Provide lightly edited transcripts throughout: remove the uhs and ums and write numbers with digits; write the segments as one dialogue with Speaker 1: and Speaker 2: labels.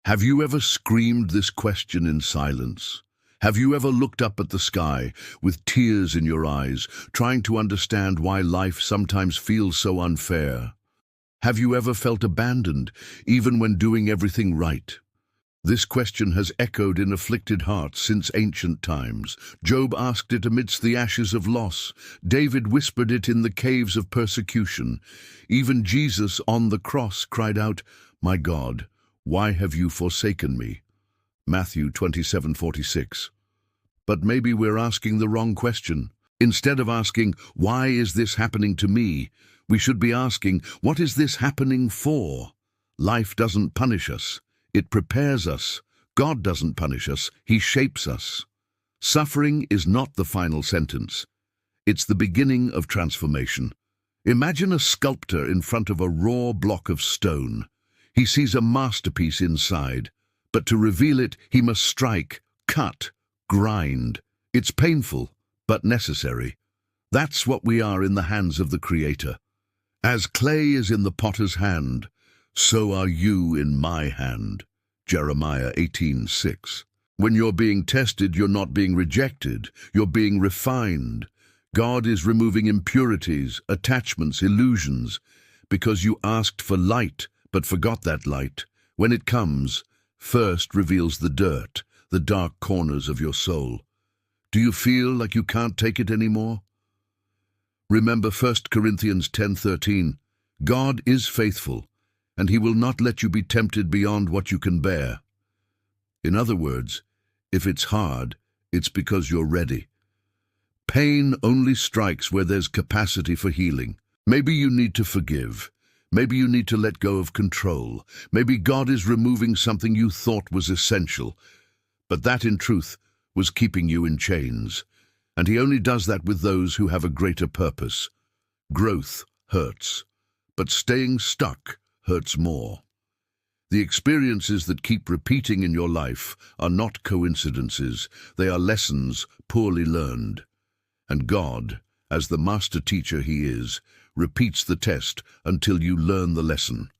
Speaker 1: Have you ever screamed this question in silence? Have you ever looked up at the sky with tears in your eyes, trying to understand why life sometimes feels so unfair? Have you ever felt abandoned, even when doing everything right? This question has echoed in afflicted hearts since ancient times. Job asked it amidst the ashes of loss. David whispered it in the caves of persecution. Even Jesus on the cross cried out, "My God, why have you forsaken me?" Matthew 27:46. But maybe we're asking the wrong question. Instead of asking, "Why is this happening to me?" we should be asking, "What is this happening for?" Life doesn't punish us. It prepares us. God doesn't punish us. He shapes us. Suffering is not the final sentence. It's the beginning of transformation. Imagine a sculptor in front of a raw block of stone. He sees a masterpiece inside, but to reveal it, he must strike, cut, grind. It's painful, but necessary. That's what we are in the hands of the Creator. As clay is in the potter's hand, so are you in my hand. Jeremiah 18:6. When you're being tested, you're not being rejected, you're being refined. God is removing impurities, attachments, illusions, because you asked for light, but forgot that light. When it comes, first reveals the dirt, the dark corners of your soul. Do you feel like you can't take it anymore? Remember 1 Corinthians 10:13. God is faithful, and he will not let you be tempted beyond what you can bear. In other words, if it's hard, it's because you're ready. Pain only strikes where there's capacity for healing. Maybe you need to forgive. Maybe you need to let go of control. Maybe God is removing something you thought was essential, but that in truth was keeping you in chains. And he only does that with those who have a greater purpose. Growth hurts, but staying stuck hurts more. The experiences that keep repeating in your life are not coincidences. They are lessons poorly learned. And God, as the master teacher he is, repeats the test until you learn the lesson.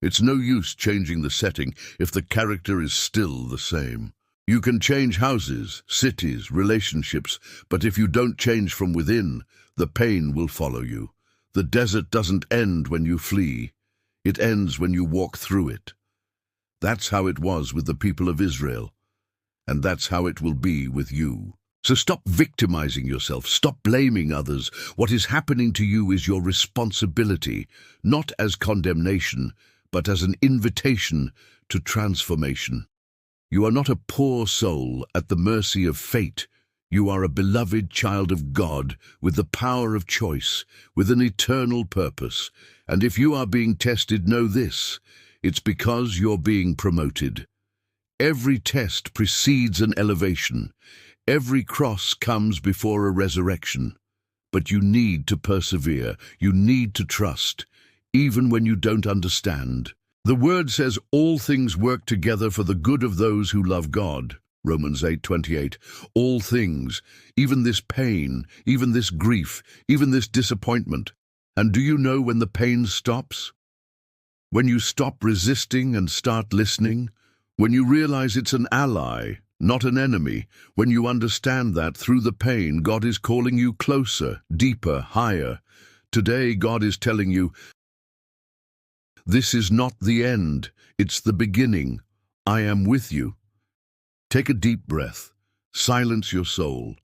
Speaker 1: It's no use changing the setting if the character is still the same. You can change houses, cities, relationships, but if you don't change from within, the pain will follow you. The desert doesn't end when you flee. It ends when you walk through it. That's how it was with the people of Israel, and that's how it will be with you. So stop victimizing yourself, stop blaming others. What is happening to you is your responsibility, not as condemnation, but as an invitation to transformation. You are not a poor soul at the mercy of fate. You are a beloved child of God with the power of choice, with an eternal purpose. And if you are being tested, know this: it's because you're being promoted. Every test precedes an elevation. Every cross comes before a resurrection. But you need to persevere. You need to trust, even when you don't understand. The Word says all things work together for the good of those who love God. Romans 8:28. All things, even this pain, even this grief, even this disappointment. And do you know when the pain stops? When you stop resisting and start listening. When you realize it's an ally, not an enemy. When you understand that through the pain, God is calling you closer, deeper, higher. Today, God is telling you, this is not the end, it's the beginning. I am with you. Take a deep breath. Silence your soul.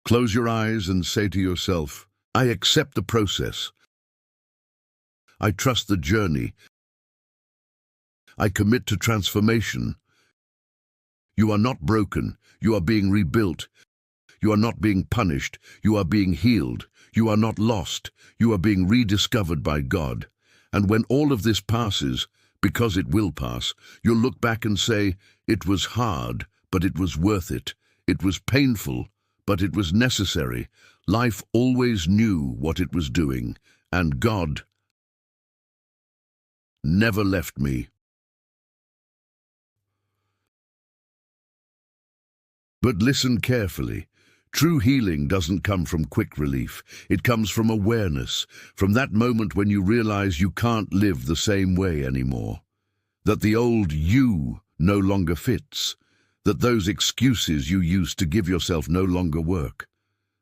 Speaker 1: Close your eyes and say to yourself, I accept the process. I trust the journey. I commit to transformation. You are not broken. You are being rebuilt. You are not being punished. You are being healed. You are not lost. You are being rediscovered by God. And when all of this passes, because it will pass, you'll look back and say, it was hard, but it was worth it. It was painful, but it was necessary. Life always knew what it was doing, and God never left me. But listen carefully. True healing doesn't come from quick relief. It comes from awareness, from that moment when you realize you can't live the same way anymore. That the old you no longer fits, that those excuses you used to give yourself no longer work,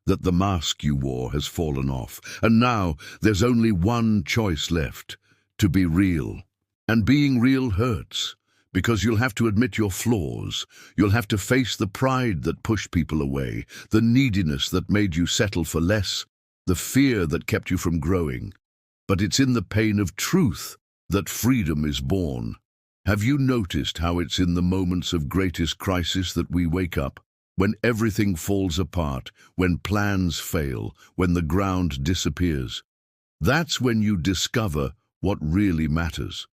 Speaker 1: that the mask you wore has fallen off, and now there's only one choice left: to be real. And being real hurts, because you'll have to admit your flaws. You'll have to face the pride that pushed people away, the neediness that made you settle for less, the fear that kept you from growing. But it's in the pain of truth that freedom is born. Have you noticed how it's in the moments of greatest crisis that we wake up? When everything falls apart, when plans fail, when the ground disappears. That's when you discover what really matters.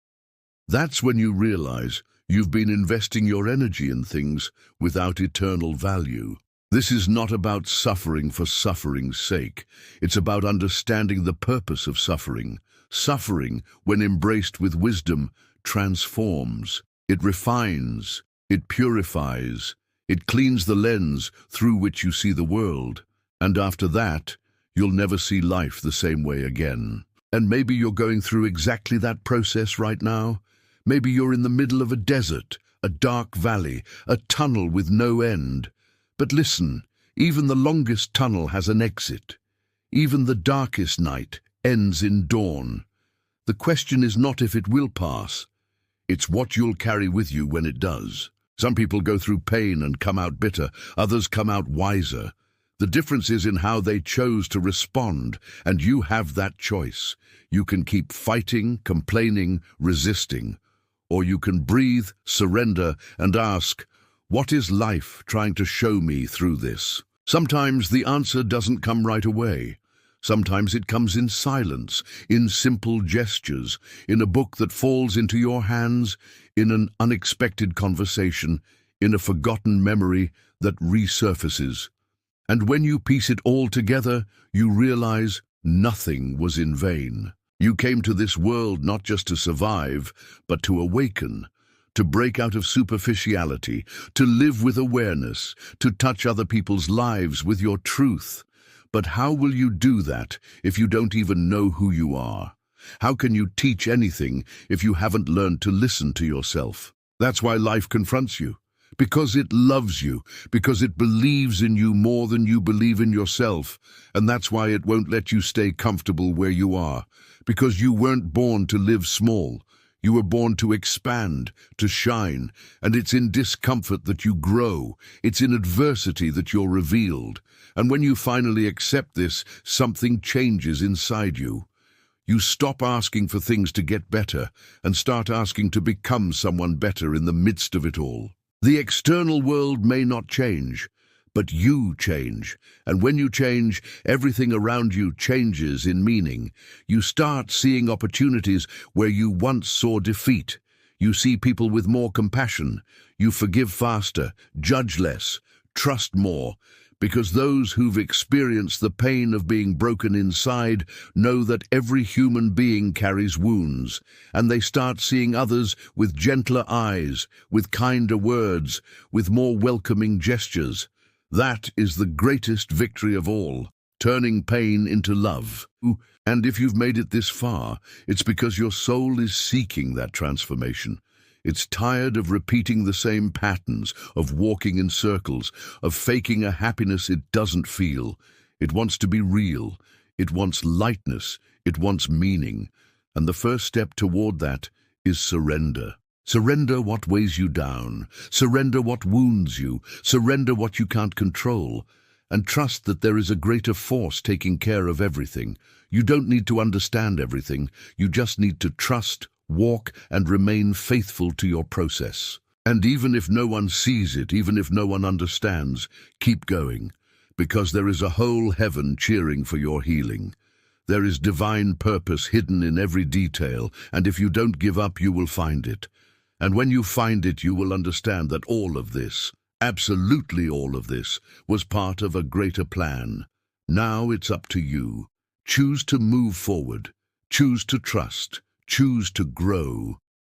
Speaker 1: That's when you realize you've been investing your energy in things without eternal value. This is not about suffering for suffering's sake. It's about understanding the purpose of suffering. Suffering, when embraced with wisdom, transforms. It refines. It purifies. It cleans the lens through which you see the world. And after that, you'll never see life the same way again. And maybe you're going through exactly that process right now. Maybe you're in the middle of a desert, a dark valley, a tunnel with no end. But listen, even the longest tunnel has an exit. Even the darkest night ends in dawn. The question is not if it will pass. It's what you'll carry with you when it does. Some people go through pain and come out bitter. Others come out wiser. The difference is in how they chose to respond, and you have that choice. You can keep fighting, complaining, resisting. Or you can breathe, surrender, and ask, what is life trying to show me through this? Sometimes the answer doesn't come right away. Sometimes it comes in silence, in simple gestures, in a book that falls into your hands, in an unexpected conversation, in a forgotten memory that resurfaces. And when you piece it all together, you realize nothing was in vain. You came to this world not just to survive, but to awaken, to break out of superficiality, to live with awareness, to touch other people's lives with your truth. But how will you do that if you don't even know who you are? How can you teach anything if you haven't learned to listen to yourself? That's why life confronts you. Because it loves you, because it believes in you more than you believe in yourself. And that's why it won't let you stay comfortable where you are. Because you weren't born to live small. You were born to expand, to shine, and it's in discomfort that you grow. It's in adversity that you're revealed. And when you finally accept this, something changes inside you. You stop asking for things to get better and start asking to become someone better in the midst of it all. The external world may not change, but you change. And when you change, everything around you changes in meaning. You start seeing opportunities where you once saw defeat. You see people with more compassion. You forgive faster, judge less, trust more. Because those who've experienced the pain of being broken inside know that every human being carries wounds, and they start seeing others with gentler eyes, with kinder words, with more welcoming gestures. That is the greatest victory of all, turning pain into love. And if you've made it this far, it's because your soul is seeking that transformation. It's tired of repeating the same patterns, of walking in circles, of faking a happiness it doesn't feel. It wants to be real. It wants lightness. It wants meaning. And the first step toward that is surrender. Surrender what weighs you down. Surrender what wounds you. Surrender what you can't control. And trust that there is a greater force taking care of everything. You don't need to understand everything. You just need to trust, walk, and remain faithful to your process. And even if no one sees it, even if no one understands, keep going, because there is a whole heaven cheering for your healing. There is divine purpose hidden in every detail, and if you don't give up, you will find it. And when you find it, you will understand that all of this, absolutely all of this, was part of a greater plan. Now it's up to you. Choose to move forward. Choose to trust. Choose to grow.